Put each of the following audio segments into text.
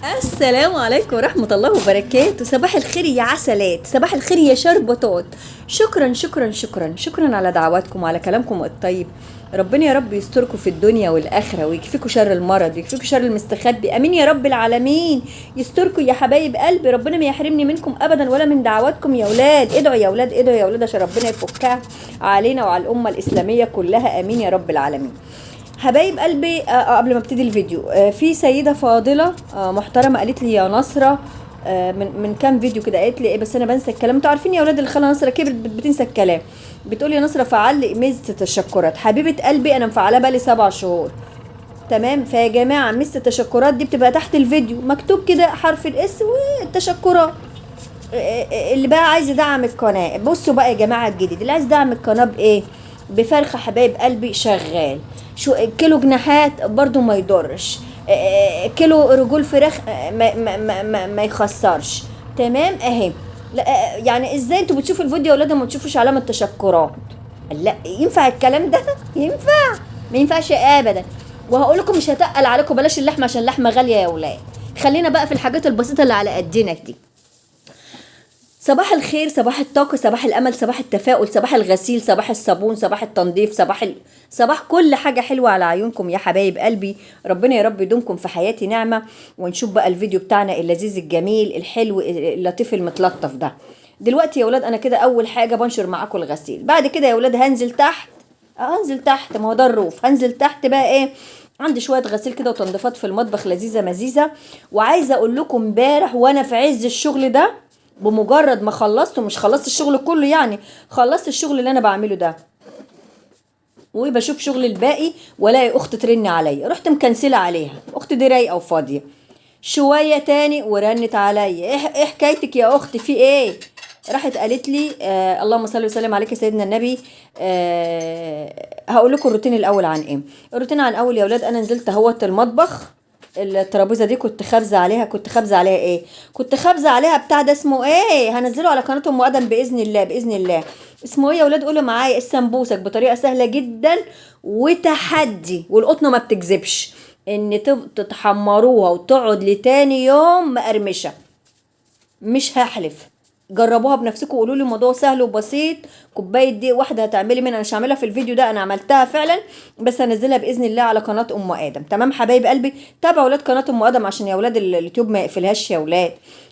السلام عليكم ورحمة الله وبركاته. صباح الخير يا عسلات، صباح الخير يا شربطات. شكرا شكرا شكرا شكرا على دعواتكم وعلى كلامكم الطيب. ربنا يا رب يستركم في الدنيا والآخرة ويكفيكوا شر المرض ويكفيكوا شر المستخبي، امين يا رب العالمين. يستركوا يا حبايب قلبي، ربنا ما يحرمني منكم ابدا ولا من دعواتكم يا اولاد. ادعوا يا اولاد، ادعوا يا اولاد عشان ربنا يفكها علينا وعلى الامة الاسلامية كلها، امين يا رب العالمين. حبايب قلبي، قبل ما ابتدي الفيديو، في سيده فاضله محترمه قالت لي يا نصره، من كام فيديو كده قالت لي ايه، بس انا بنسى الكلام. انتوا عارفين يا اولاد الخاله نصره كبرت بتنسى الكلام. بتقول يا نصره فعل لي ميزه التشكرات. حبيبه قلبي انا مفعلاه بقالي 7 شهور. تمام، فيا جماعه ميزه التشكرات دي بتبقى تحت الفيديو مكتوب كده حرف الاس والتشكرات. اللي بقى عايز يدعم القناه، بصوا بقى يا جماعه الجديد، اللي عايز يدعم القناه بايه؟ بفرخه حبايب قلبي شغال. شو كيلو جناحات برضو ما يضرش، كيلو رجول فراخ ما يخسرش. تمام اهي. لا، يعني ازاي انتوا بتشوفوا الفيديو يا ولاد ما تشوفوش علامه تشكرات؟ لا ينفع الكلام ده؟ ينفع؟ ما ينفعش ابدا. وهقول لكم مش هتقل عليكم، بلاش اللحمه عشان اللحمه غاليه يا ولاد. خلينا بقى في الحاجات البسيطه اللي على قدنا دي. صباح الخير، صباح الطاقة، صباح الأمل، صباح التفاؤل، صباح الغسيل، صباح الصابون، صباح التنظيف، صباح كل حاجة حلوة على عيونكم يا حبايب قلبي. ربنا يا رب يدومكم في حياتي نعمة. ونشوف بقى الفيديو بتاعنا اللذيذ الجميل الحلو اللطيف المتلطف ده. دلوقتي يا ولاد أنا كده أول حاجة بنشر معاكم الغسيل. بعد كده يا ولاد هنزل تحت. هنزل تحت، ما هو ده الروف. هنزل تحت بقى ايه؟ عندي شويه غسيل كده وتنظيفات في المطبخ لذيذه مزيزه. وعايزه اقول لكم امبارح وانا في عز الشغل ده، بمجرد ما خلصت، مش خلصت الشغل كله يعني، خلصت الشغل اللي انا بعمله ده وبشوف شغل الباقي، والاقي اخت ترن عليا، رحت مكنسله عليها. اخت دي رايقه وفاضيه. شويه تاني ورنت عليا، إيه حكايتك يا اختي، في ايه؟ راحت قالت لي اللهم صل وسلم عليك يا سيدنا النبي. هقول لكم الروتين الاول عن ايه. الروتين عن اول يا اولاد، انا نزلت اهوت المطبخ. الترابيزه دي كنت خابزه عليها، ايه، كنت خابزه عليها بتاع ده اسمه ايه، هنزله على قناه ام ادم باذن الله، باذن الله. اسمه ايه يا ولاد؟ قولوا معايا، السمبوسك بطريقه سهله جدا وتحدي، والقطنه ما بتكذبش، ان تتحمروها وتقعد لتاني يوم مقرمشه. مش هحلف. جربوها بنفسكم وقولوا لي الموضوع سهل وبسيط. كوبايه دقيق واحده هتعملي منها، انا مش هعملها في الفيديو ده، انا عملتها فعلا، بس هنزلها باذن الله على قناه ام ادم. تمام حبايب قلبي، تابعوا اولاد قناه ام ادم عشان يا اولاد اليوتيوب ما يقفلهاش يا اولاد.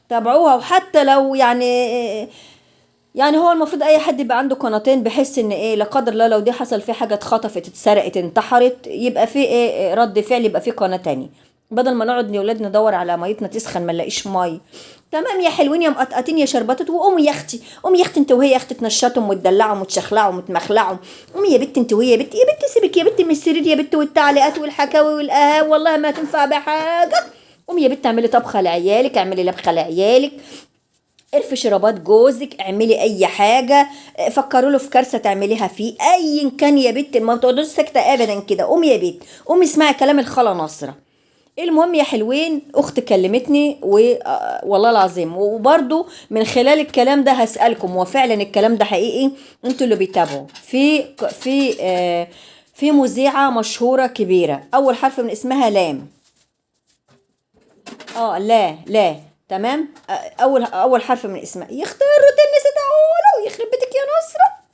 تابعوها، وحتى لو يعني هو المفروض اي حد يبقى عنده قناتين، بحيث ان ايه لا قدر الله لو دي حصل في حاجه، اتخطفت، اتسرقت، انتحرت، يبقى في ايه رد فعل، يبقى في قناه تانية، بدل ما نقعد يا ولاد ندور على ميتنا تسخن ما نلاقيش مي. تمام يا حلوين يا مقطقطين يا شربطت، وقومي يا اختي، قومي يا اختي انت وهي يا اختي، تنشطهم وتدلعهم وتشخلعهم وتمخلعهم. قومي يا بنت انت وهي يا بنت، يا بنت سيبك يا بنت من السرير يا بنت، والتعليقات والحكاوي والقهاوي والله ما تنفع بحاجه. قومي يا بنت اعملي طبخه لعيالك، اعملي لبخه لعيالك، ارفي رباط جوزك، اعملي اي حاجه، فكروا له في كارثه تعمليها فيه ايا كان يا بنت، ما تقعدوش ساكته ابدا كده. قومي يا بنت، قومي اسمعي كلام الخاله نصره. المهم يا حلوين، اخت كلمتني والله العظيم، وبرضو من خلال الكلام ده هسألكم، هو فعلا الكلام ده حقيقي؟ انتوا اللي بيتابعوا في مذيعة مشهورة كبيرة، اول حرف من اسمها لام. لا لا. تمام. اول حرف من اسمها، يختار الروتين نسيت اقوله، يخرب بيتك يا نصرة.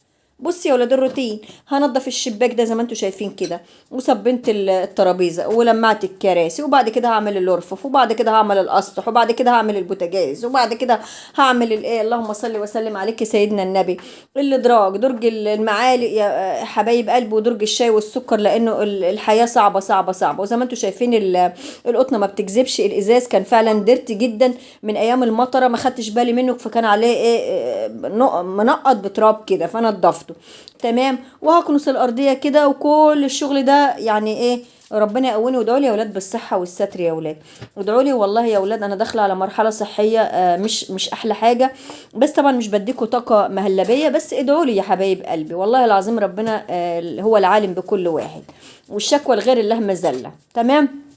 بصي يا ولاد الروتين، هنضف الشباك ده زي ما انتم شايفين كده، وصبنت الترابيزه، ولمعت الكراسي، وبعد كده هعمل الارفف، وبعد كده هعمل الاسطح، وبعد كده هعمل البوتاجاز، وبعد كده هعمل الايه، اللهم صل وسلم عليك سيدنا النبي، الادراج، درج المعالق يا حبايب قلبي، ودرج الشاي والسكر، لانه الحياه صعبه صعبه صعبه. وزي ما انتم شايفين القطنه ما بتكذبش، الازاز كان فعلا ديرتي جدا من ايام المطره، ما خدتش بالي منه، فكان عليه ايه منقط بتراب كده، فنضفته. تمام. وهكنس الارضيه كده، وكل الشغل ده يعني ايه، ربنا يقوني. وادعوا لي يا اولاد بالصحه والستر يا اولاد، ادعوا لي والله يا اولاد، انا داخله على مرحله صحيه مش احلى حاجه، بس طبعا مش بديكوا طاقه مهلبيه، بس ادعوا لي يا حبايب قلبي، والله العظيم ربنا هو العالم بكل واحد، والشكوى لغير الله مذله. تمام.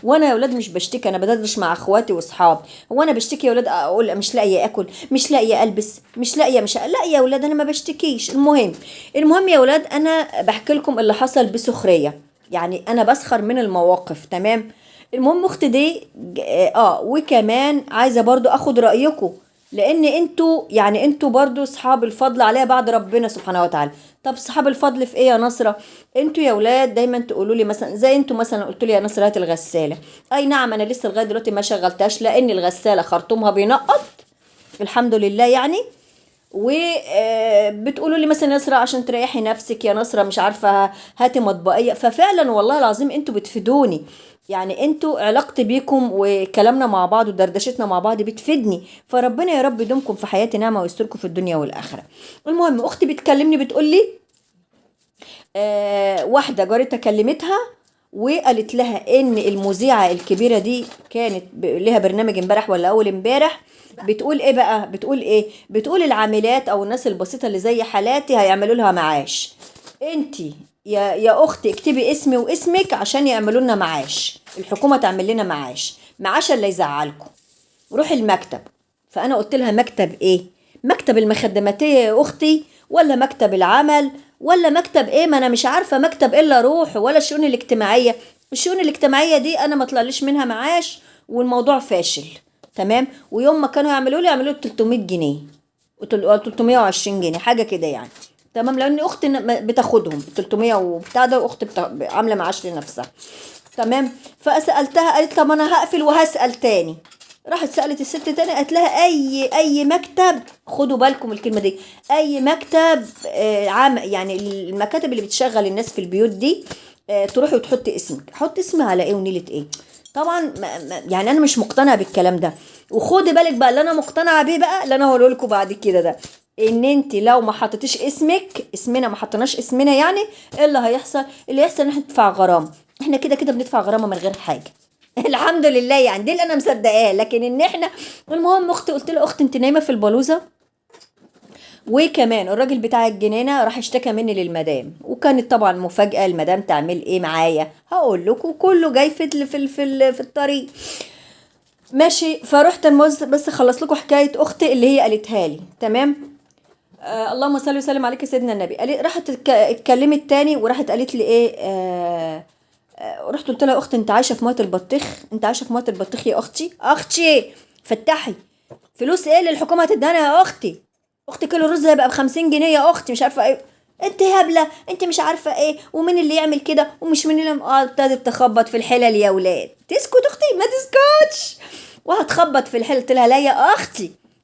وانا يا ولاد مش بشتكي، انا بدردش مع اخواتي واصحابي. هو انا بشتكي يا ولاد اقول مش لاقيه اكل، مش لاقيه البس، مش لاقيه، مش لا يا ولاد انا ما بشتكيش. المهم يا ولاد، انا بحكي لكم اللي حصل بسخريه. يعني انا بسخر من المواقف. تمام. المهم اختي دي وكمان عايزه برضو اخد رايكم، لان انتوا يعني انتوا برضو اصحاب الفضل عليا بعد ربنا سبحانه وتعالى. طب اصحاب الفضل في ايه يا نصره؟ انتوا يا ولاد دايما تقولوا لي مثلا، زي انتوا مثلا قلتوا لي يا نصره هات الغساله. اي نعم، انا لسه لغايه دلوقتي ما شغلتهاش لان الغساله خرطومها بينقط، الحمد لله يعني. وبتقولوا لي مثلا يا نصرة عشان تريحي نفسك يا نصرة مش عارفة هاتي مطبقية. ففعلا والله العظيم انتوا بتفيدوني، يعني انتوا علاقتي بيكم وكلامنا مع بعض ودردشتنا مع بعض بتفيدني. فربنا يا رب يدومكم في حياتي نعمة ويستركم في الدنيا والآخرة. المهم اختي بتكلمني بتقول لي واحدة جارتها كلمتها وقالت لها ان المذيعة الكبيرة دي كانت لها برنامج امبارح ولا اول امبارح. بتقول ايه بقى؟ بتقول ايه؟ بتقول العاملات او الناس البسيطة اللي زي حالاتي هيعملوا لها معاش. انتي يا اختي اكتبي اسمي واسمك عشان يعملوا لنا معاش، الحكومة تعمل لنا معاش اللي يزعلكم. روحي المكتب. فانا قلت لها مكتب ايه؟ مكتب المخدماتيه يا اختي، ولا مكتب العمل، ولا مكتب ايه؟ ما انا مش عارفه مكتب ايه اللي اروح، ولا الشؤون الاجتماعيه. الشؤون الاجتماعيه دي انا ما طلعليش منها معاش والموضوع فاشل. تمام. ويوم ما كانوا يعملوا لي 300 جنيه، 320 جنيه حاجه كده يعني. تمام. لان اختي بتاخدهم 300 وبتاع ده، واختي عامله معاش لنفسها. تمام. فسالتها قالت طب انا هقفل وهسال تاني. راحت سالت الست تاني قالت لها اي مكتب، خدوا بالكم الكلمه دي، اي مكتب عام، يعني المكاتب اللي بتشغل الناس في البيوت دي، تروحي وتحطي اسمك. حط اسمي على ايه ونيله ايه؟ طبعا يعني انا مش مقتنعه بالكلام ده. وخدي بالك بقى اللي انا مقتنعه بيه بقى اللي انا هقوله لكم بعد كده ده، ان انت لو ما حطيتيش اسمنا ما حطيناش اسمنا، يعني ايه اللي هيحصل؟ اللي يحصل ان احنا ندفع غرامه. احنا كده كده بندفع غرامه من غير حاجه. الحمد لله يعني، دي اللي انا مصدقاه. لكن ان احنا، المهم اختي قلت له اختي انت نايمه في البلوزه. وكمان الراجل بتاع الجنينه راح اشتكى مني للمدام، وكانت طبعا مفاجاه. المدام تعمل ايه معايا هقول لكم، كله جاي في الطريق. ماشي. فرحت بس خلص لكم حكايه اختي اللي هي قالتها لي. تمام. اللهم صل وسلم عليك يا سيدنا النبي. راحت اتكلمت تاني وراحت قالت لي ايه رحت قلت لها يا اختي انت عايشه في ميه البطيخ، انت عايشه في ميه البطيخ يا اختي فتحي. فلوس ايه اللي الحكومه هتدينا يا اختي؟ اختي كيلو رز هيبقى ب50 جنيه يا اختي، مش عارفه ايه. انت هبله، انت مش عارفه ايه، ومين اللي يعمل كده ومش مين اللي ابتدت تخبط في الحلل يا ولاد. تسكت اختي؟ ما تسكتش. وهتخبط في الحلل. قلت لها لا يا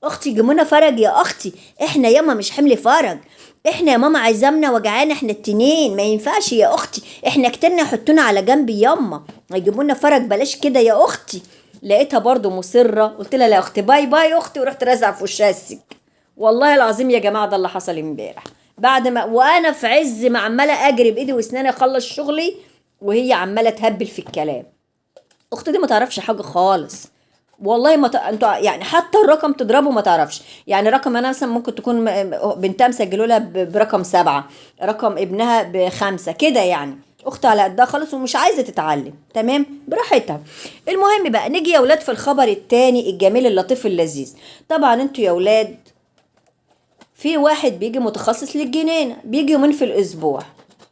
اختي جمونا فرج يا اختي، احنا ياما مش حمل فرج، احنا يا ماما عزمنا وجعانا احنا التنين، ما ينفعش يا اختي، احنا كترنا يحطونا على جنب ياما، يجيبونا فرج بلاش كده يا اختي. لقيتها برضو مصرة. قلت لها لا يا اختي، باي باي يا اختي، ورحت رازعه في وشها السك. والله العظيم يا جماعة ده اللي حصل امبارح، بعد ما وانا في عز ما عمالة اجري بايدي واسناني اخلص شغلي، وهي عمالة تهبل في الكلام. اختي دي ما تعرفش حاجة خالص. والله ما انتوا يعني حتى الرقم تضربه ما تعرفش. يعني رقم انا مثلا ممكن تكون بنتها مسجله لها برقم 7، رقم ابنها ب5 كده يعني. اختي على قدها خالص ومش عايزه تتعلم. تمام براحتها. المهم بقى نيجي يا ولاد في الخبر التاني الجميل اللطيف اللذيذ. طبعا انتوا يا ولاد في واحد بيجي متخصص للجنينه، بيجي يومين في الاسبوع.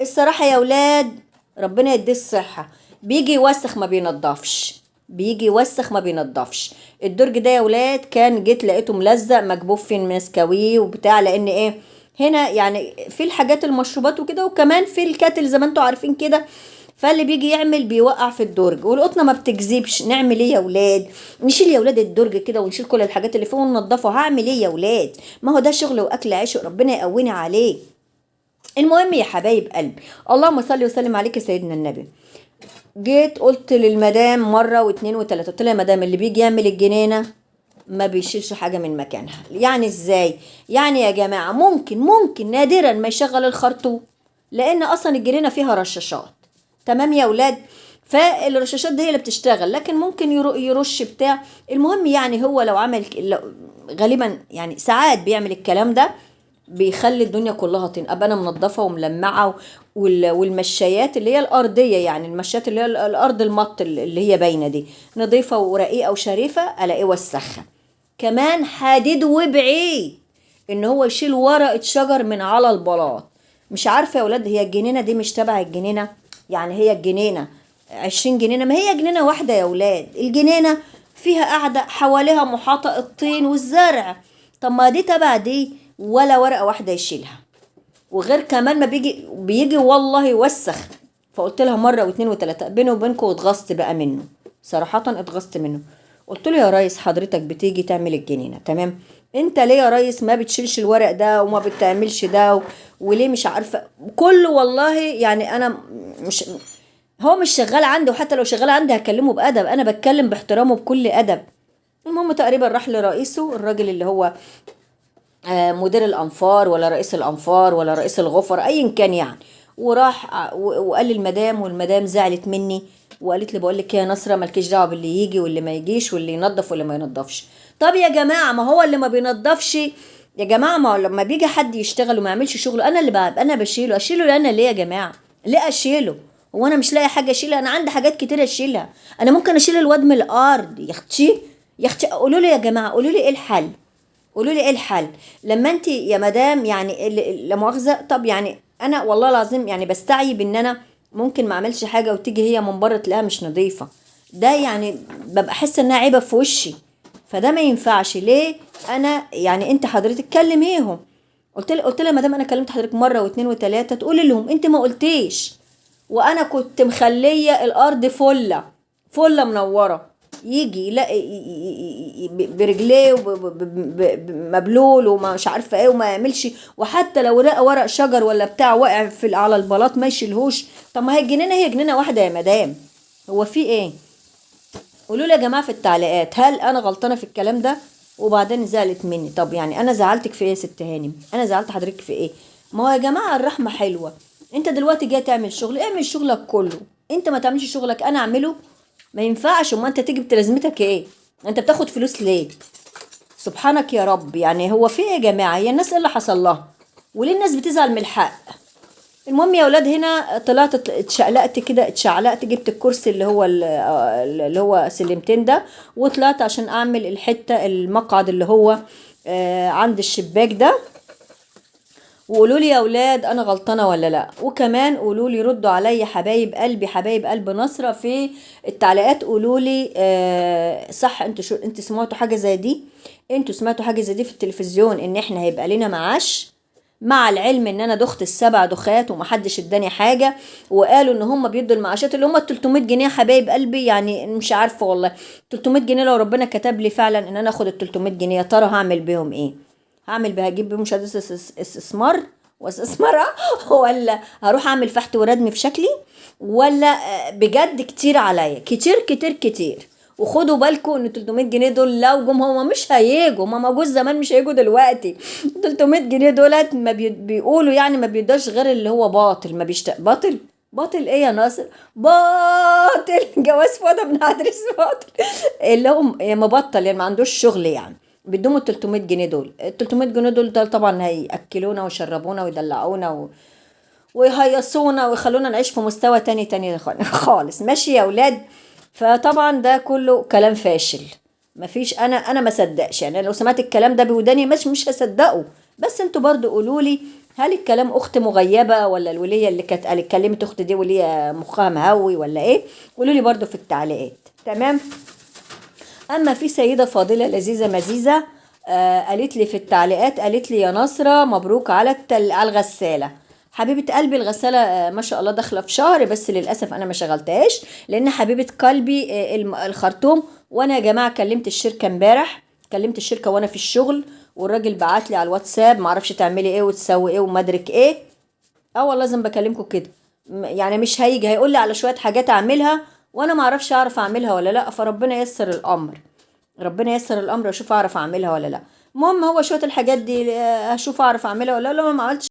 الصراحه يا ولاد ربنا يديه الصحه، بيجي يوسخ ما بينضفش، بيجي يوسخ ما بينضفش. الدرج ده يا ولاد كان جيت لقيته ملزق مكبوب في نسكاويه وبتاع، لان ايه هنا يعني في الحاجات المشروبات وكده، وكمان في الكاتل زي ما انتوا عارفين كده. فاللي بيجي يعمل بيوقع في الدرج، والقطنه ما بتكذبش. نعمل ايه يا ولاد؟ نشيل يا ولاد الدرج كده ونشيل كل الحاجات اللي فيه وننضفه. هعمل ايه يا ولاد؟ ما هو ده شغل واكل عيش وربنا يقوينا عليه. المهم يا حبايب قلبي، اللهم صل وسلم عليك يا سيدنا النبي. جيت قلت للمدام مرة واتنين وتلاتة، قلت لها يا مدام اللي بيجي يعمل الجنينة ما بيشيلش حاجة من مكانها. يعني ازاي؟ يعني يا جماعة ممكن نادرا ما يشغل الخرطوم، لان اصلا الجنينة فيها رشاشات. تمام يا ولاد. فالرشاشات دي هي اللي بتشتغل، لكن ممكن يرش بتاع. المهم يعني هو لو عمل غالبا يعني ساعات بيعمل الكلام ده، بيخلي الدنيا كلها طين. ابقى انا منضفه وملمعه، والمشايات اللي هي الارضيه، يعني المشايات اللي هي الارض المط اللي هي باينه دي نظيفه ورقيقه وشريفه، الاقيه وسخها. كمان حديد وبعيد ان هو يشيل ورقه شجر من على البلاط. مش عارفه يا ولاد هي الجنينه دي مش تبع الجنينه؟ يعني هي الجنينة 20 جنينة، ما هي جنينة واحدة يا ولاد. الجنينة فيها قاعدة حواليها محاطة الطين والزرع، طب ما دي تبع دي ولا ورقة واحدة يشيلها. وغير كمان ما بيجي والله يوسخ. فقلت لها مره واتنين وتلاته بيني وبينكم، واتغصت بقى منه صراحه، اتغصت منه. قلت له يا ريس حضرتك بتيجي تعمل الجنينه تمام، انت ليه يا ريس ما بتشيلش الورق ده وما بتعملش ده وليه مش عارفه كله؟ والله يعني انا مش، هو مش شغال عندي، وحتى لو شغال عندي هكلمه بادب، انا بتكلم باحترامه بكل ادب. المهم تقريبا راح لرئيسه الراجل اللي هو مدير الانفار ولا رئيس الانفار ولا رئيس الغفر ايا كان يعني، وراح وقال للمدام، والمدام زعلت مني وقالت لي بقول لك يا نصره مالكيش دعوه باللي يجي واللي ما يجيش واللي ينظف واللي ما ينظفش. طب يا جماعه ما هو اللي ما بينظفش، يا جماعه ما هو لما بيجي حد يشتغل وما يعملش شغله انا اللي انا اشيله انا ليه يا جماعه؟ ليه اشيله؟ هو انا مش لاقي حاجه اشيلها؟ انا عندي حاجات كتير اشيلها، انا ممكن اشيل الواد من الارض يا اختي. يا اختي قولوا لي يا جماعه، قولوا لي ايه الحل؟ قولوا لي ايه الحل لما انت يا مدام يعني لا مؤاخذه. طب يعني انا والله العظيم يعني بستعيب ان انا ممكن ما اعملش حاجه وتيجي هي من بره تلاقيها مش نظيفه، ده يعني ببقى احس انها عيبه في وشي، فده ما ينفعش. ليه انا يعني انت حضرتك كلميهم. قلت لها يا مدام انا كلمت حضرتك مره واتنين وتلاته، تقولي لهم انت ما قلتيش، وانا كنت مخليه الارض فله فله منوره، يجي يلاقي برجليه مبلول ومش عارفه ايه وما يعملش، وحتى لو لقى ورق شجر ولا بتاع واقع في على البلاط ما يشيلهوش. طب ما هي الجنينه هي جنينه واحده يا مدام، هو في ايه؟ قولوا لي يا جماعه في التعليقات هل انا غلطانه في الكلام ده؟ وبعدين زعلت مني. طب يعني انا زعلتك في ايه يا ست هانم؟ انا زعلت حضرتك في ايه؟ ما هو يا جماعه الرحمه حلوه، انت دلوقتي جاي تعمل شغل اعمل شغلك كله، انت ما تعملش شغلك انا اعمله؟ ما ينفعش. وما انت تيجي بتلازمتك ايه؟ انت بتاخد فلوس ليه؟ سبحانك يا رب. يعني هو في ايه يا جماعه؟ هي الناس ايه اللي حصل لها؟ وليه الناس بتزعل من الحق؟ المهم يا ولاد هنا طلعت اتشقلقت كده، اتشعلقت جبت الكرسي اللي هو سلمتين ده، وطلعت عشان اعمل الحته المقعد اللي هو عند الشباك ده. وقولوا لي يا اولاد انا غلطانه ولا لا، وكمان قولوا لي ردوا عليا حبايب قلبي حبايب قلب نصره في التعليقات، قولوا لي صح انتوا شو انتوا سمعتوا حاجه زي دي؟ انتوا سمعتوا حاجه زي دي في التلفزيون ان احنا هيبقى لنا معاش؟ مع العلم ان انا دخت السبع دخات ومحدش اداني حاجه، وقالوا ان هم بيدوا المعاشات اللي هم 300 جنيه حبايب قلبي. يعني مش عارفه والله 300 جنيه لو ربنا كتب لي فعلا ان انا اخد ال 300 جنيه يا ترى هعمل بيهم ايه؟ هعمل بها اجيب بيهم شهاده استثمار واستثمرها ولا هروح اعمل فحت وردم في شكلي؟ ولا بجد كتير عليا كتير كتير كتير. وخدوا بالكم ان 300 جنيه دول لو جم هما مش هيجوا، هما موجود زمان مش هيجوا دلوقتي. 300 جنيه دولت ما بيقولوا يعني ما بيدوش غير اللي هو باطل، ما باطل. باطل ايه يا ناصر؟ باطل جواز فضا من عدرس باطل اللي هو مبطل يعني ما عندوش شغل يعني. بيدوم ال 300 جنيه دول، ال 300 جنيه دول ده طبعا هياكلونا ويشربونا ويدلعونا ويهيصونا ويخلونا نعيش في مستوى تاني خالص. ماشي يا اولاد؟ فطبعا ده كله كلام فاشل، مفيش. انا ما صدقش يعني، لو سمعت الكلام ده بوداني مش هصدقه. بس انتوا برضو قولوا لي هل الكلام اخت مغيبه ولا الوليه اللي كانت اتكلمت اخت دي وليه مخها مهوي ولا ايه؟ قولوا لي برضو في التعليقات. تمام. اما في سيده فاضله لذيذه مزيزه قالت لي في التعليقات، قالت لي يا نصره مبروك على على الغساله. حبيبه قلبي الغساله ما شاء الله داخله في شهر، بس للاسف انا ما شغلتهاش لان حبيبه قلبي الخرطوم. وانا يا جماعه كلمت الشركه امبارح، كلمت الشركه وانا في الشغل، والراجل بعت لي على الواتساب معرفش تعملي ايه وتسوي ايه ومدرك ايه. اه والله لازم بكلمكم كده. يعني مش هيجي هيقول لي على شويه حاجات اعملها وانا ما اعرفش اعرف اعملها ولا لا، فربنا ييسر الامر. ربنا ييسر الامر واشوف اعرف اعملها ولا لا. المهم هو شويه الحاجات دي هشوف اعرف اعملها ولا لا. لو ما عملتش